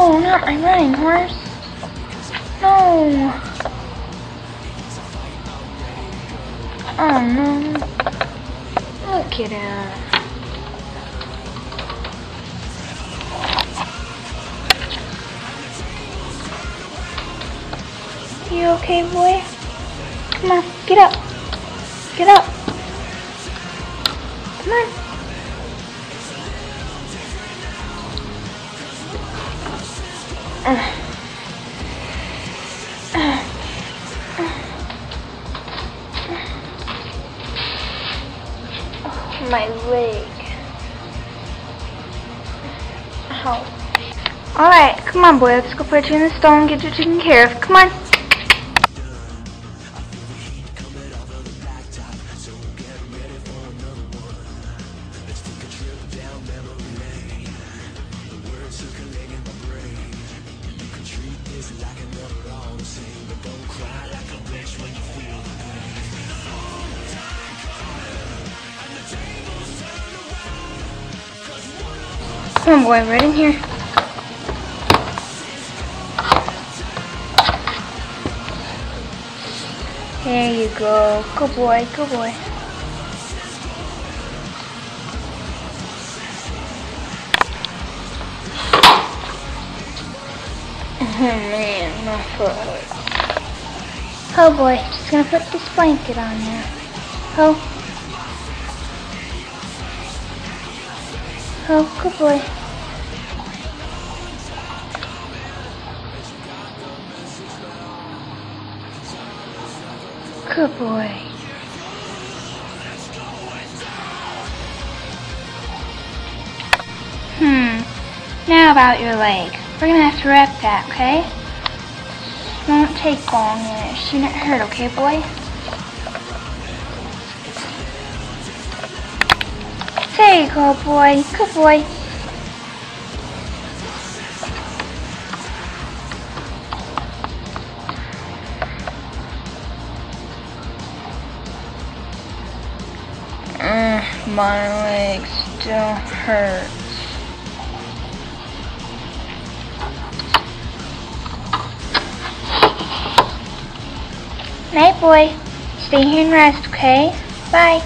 No, not my running horse. No. Oh no. Look at him. You okay, boy? Come on, get up. Get up. Come on. Oh, my leg. Ow. Alright, come on, boy. Let's go put you in the stall and get you taken care of. Come on. Come on, boy, right in here. There you go. Good boy, good boy. Oh man, my foot hurts. Oh boy, just gonna put this blanket on now. Oh. Oh, good boy. Good boy. Now about your leg. We're gonna have to wrap that, okay? Won't take long and it shouldn't hurt, okay, boy? There you go, boy. Good boy. My leg still hurts. Night, boy. Stay here and rest, okay? Bye.